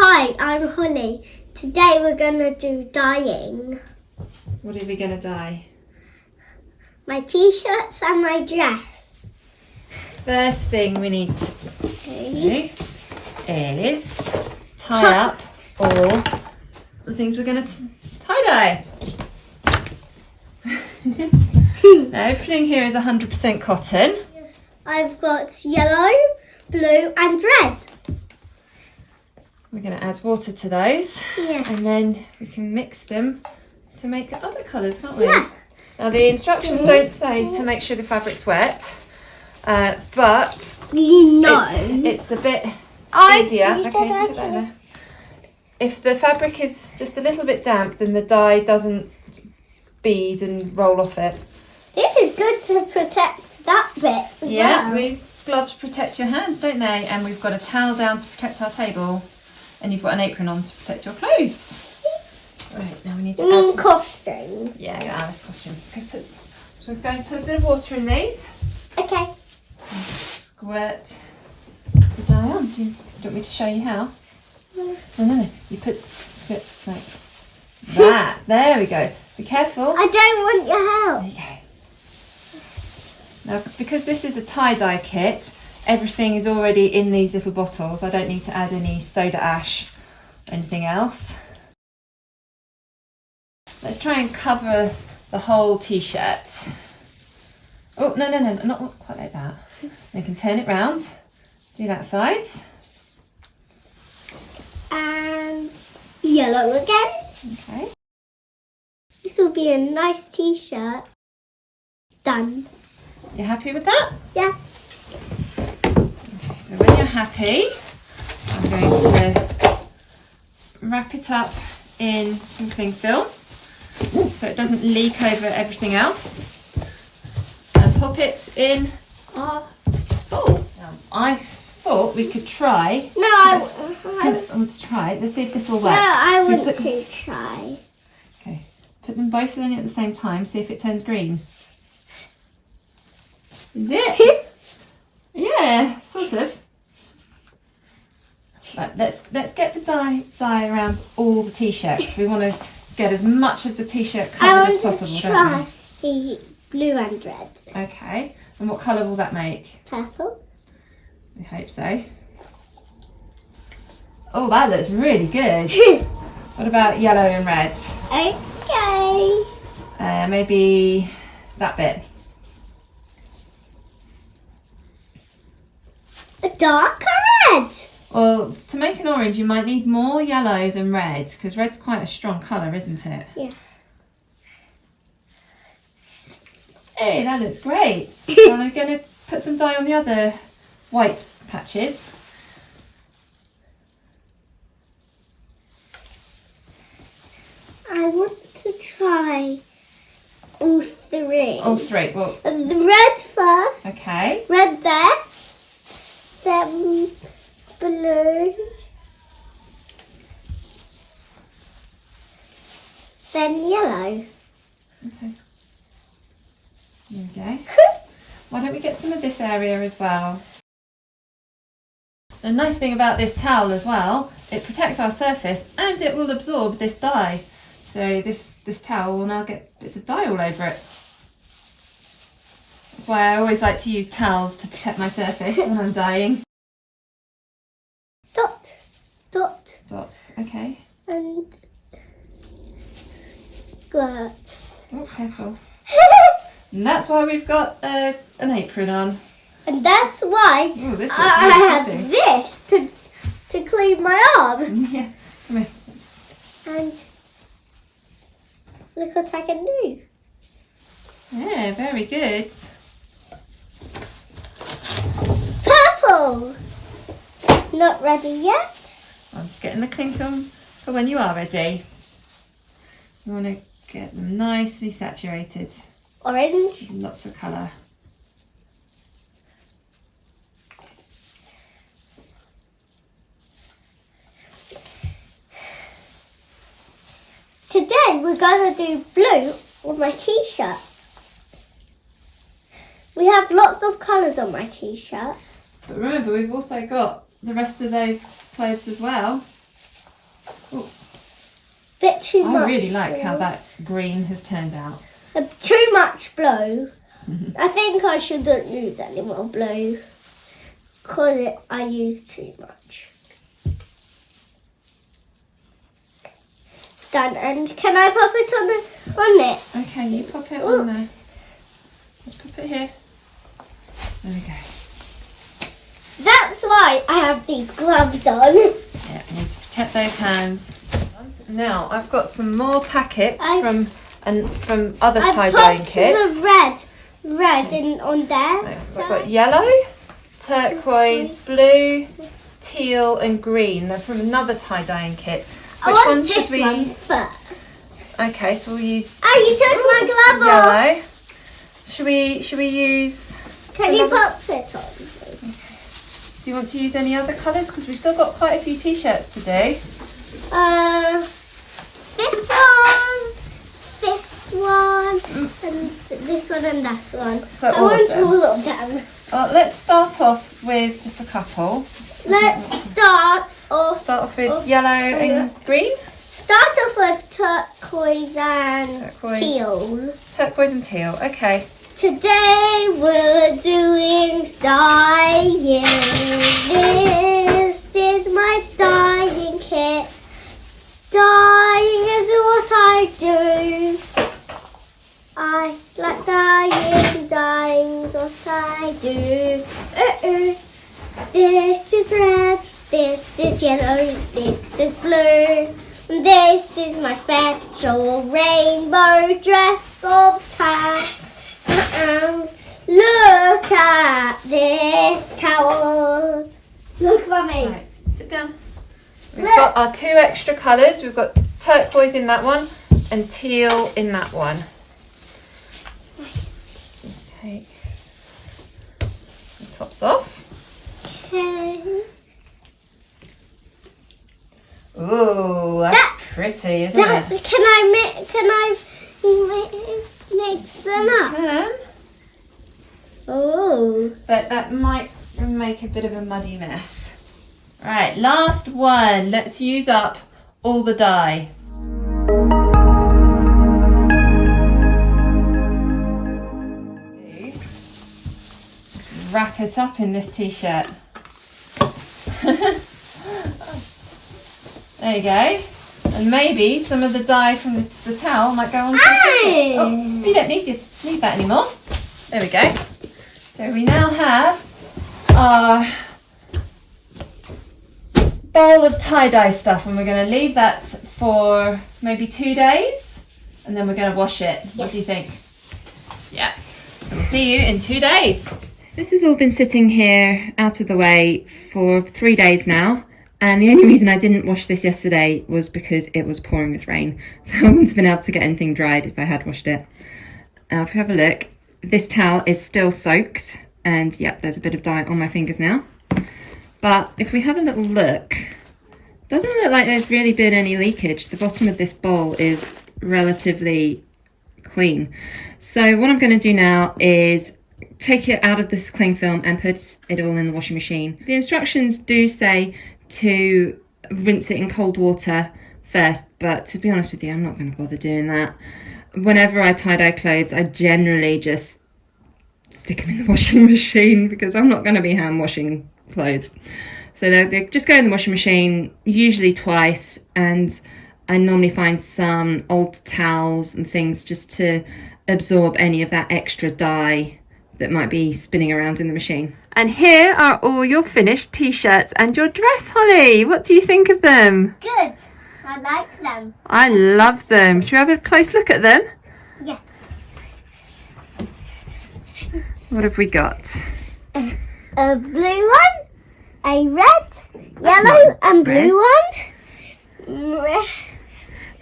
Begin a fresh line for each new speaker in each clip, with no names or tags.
Hi, I'm Holly. Today we're going to do dyeing.
What are we going to dye?
My t-shirts and my dress.
First thing we need to do is tie up all the things we're going to tie-dye. Now, everything here is 100% cotton.
I've got yellow, blue and red.
We're going to add water to those,
Yeah.
and then we can mix them to make other colours, can't we?
Yeah.
Now, the instructions don't say to make sure the fabric's wet, but
You know.
it's a bit easier.
You said
Okay, put that in there. If the fabric is just a little bit damp, then the dye doesn't bead and roll off it.
This is good to protect that bit as well.
These gloves protect your hands, don't they? And we've got a towel down to protect our table, and you've got an apron on to protect your clothes. Right, now we need to
You mean
add...
costume?
Yeah, Alice costume. Let's go put... So we're going to put a bit of water in these.
Okay.
And squirt the dye on. Do you want me to show you how? No. You put it like that. There we go. Be careful.
I don't want your help.
There you go. Now, because this is a tie-dye kit, everything is already in these little bottles. I don't need to add any soda ash or anything else. Let's try and cover the whole t-shirt. Oh, no, not quite like that. You can turn it round. Do that side.
And yellow again.
Okay.
This will be a nice t-shirt. Done.
You happy with that?
Yeah.
Okay, so when you're happy, I'm going to wrap it up in some cling film so it doesn't leak over everything else, and pop it in our bowl. Now, I thought we could try.
No,
Let's try it. Let's see if this will
no,
work.
I
We
want
put-
to try.
Okay, put them both in at the same time. See if it turns green. Is it? Yeah, sort of. Right, let's get the dye around all the t-shirts. We want to get as much of the t-shirt covered as possible,
to
don't
try the blue and red.
we? Okay. And what colour will that make?
Purple.
I hope so. Oh, that looks really good. What about yellow and red?
Okay.
Maybe that bit.
A dark red.
Well, to make an orange, you might need more yellow than red, because red's quite a strong colour, isn't it?
Yeah.
Hey, that looks great. So I'm going to put some dye on the other white patches.
I want to try all three.
All three. Well,
The red first.
okay.
Red there. Then blue. Then yellow.
Okay. There we go. Why don't we get some of this area as well? The nice thing about this towel as well, it protects our surface and it will absorb this dye. So this towel will now get bits of dye all over it. That's why I always like to use towels to protect my surface when I'm dyeing.
Dot.
Dots, okay.
And skirt.
Oh, careful. And that's why we've got an apron on.
And that's why
Oh, this looks
I
really
have this to clean my arm.
pretty. Yeah, come here.
And look what I can do.
Yeah, very good.
Purple. Not ready yet.
I'm just getting the cling film for when you are ready. You want to get them nicely saturated.
Orange.
Lots of colour.
Today we're going to do blue on my t-shirt. We have lots of colours on my t-shirt.
But remember, we've also got the rest of those clothes as well.
Bit too much.
I really like
blue.
how that green has turned out.
Too much blue. I think I shouldn't use any more blue because I use too much. Done. And can I pop it on it?
Okay, you pop it on this. Let's pop it here. There we go.
That's why I have these gloves on.
Yeah, I need to protect those hands. Now I've got some more packets from other tie-dyeing kits.
The red on there.
I've got yellow, turquoise, blue, teal, and green. They're from another tie-dyeing kit. Which one should we?
One first.
Okay, so we'll use.
Oh, you took my glove off.
Yellow. Should we use?
Can you pop it on?
Okay. Do you want to use any other colours? Because we've still got quite a few t-shirts to do.
This one, and this one, and this one.
So
I
all of
want
them.
all of them.
Let's start off with just a couple.
Let's start off
with yellow and green.
Start off with turquoise and teal.
Turquoise and teal. Okay.
Today we're doing dyeing. This is my dyeing kit. Dyeing is what I do. I like dyeing's what I do. This is red, this is yellow, this is blue. This is my special rainbow dress of tan. Look at this towel. Look, Mummy.
Right, sit down. We've got our two extra colours. We've got turquoise in that one and teal in that one. Just take the tops off.
Okay.
Ooh, that's pretty, isn't it?
Can I mix them up?
Can.
Oh.
But that might make a bit of a muddy mess. Right, last one. Let's use up all the dye. Wrap it up in this t-shirt. There you go. And maybe some of the dye from the towel might go on to the t-shirt. Oh, you don't need that anymore. There we go. So we now have our bowl of tie-dye stuff, and we're going to leave that for maybe 2 days, and then we're going to wash it. Yes. What do you think? Yeah. So we'll see you in 2 days. This has all been sitting here out of the way for 3 days now, and the only reason I didn't wash this yesterday was because it was pouring with rain, so I wouldn't have been able to get anything dried if I had washed it. Now if you have a look, this towel is still soaked, and yep, there's a bit of dye on my fingers now. But if we have a little look, doesn't look like there's really been any leakage. The bottom of this bowl is relatively clean. So what I'm going to do now is take it out of this cling film and put it all in the washing machine. The instructions do say to rinse it in cold water first, but to be honest with you, I'm not going to bother doing that. Whenever I tie-dye clothes, I generally just stick them in the washing machine because I'm not going to be hand washing clothes. So they just go in the washing machine, usually twice, and I normally find some old towels and things just to absorb any of that extra dye that might be spinning around in the machine. And here are all your finished t-shirts and your dress, Holly. What do you think of them?
Good. I like them.
I love them. Should we have a close look at them?
Yeah.
What have we got?
A blue one, a red, yellow and blue one.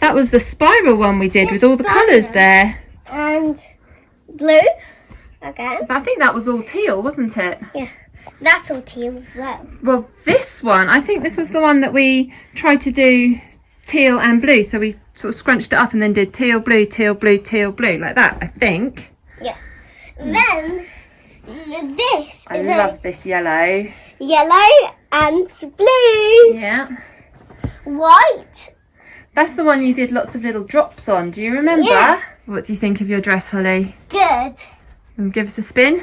That was the spiral one we did with all the colours there.
And blue again.
I think that was all teal, wasn't it?
Yeah, that's all teal as well.
Well, this one, I think this was the one that we tried to do teal and blue. So we sort of scrunched it up and then did teal, blue, teal, blue, teal, blue, like that, I think.
Yeah. Then this
I love this yellow.
Yellow and blue.
Yeah.
white.
That's the one you did lots of little drops on. Do you remember?
Yeah.
What do you think of your dress, Holly?
Good.
And give us a spin.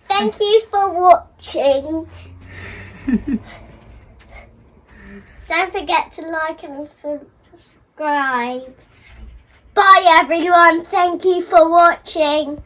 Thank you for watching. Don't forget to like and subscribe. Bye everyone. Thank you for watching.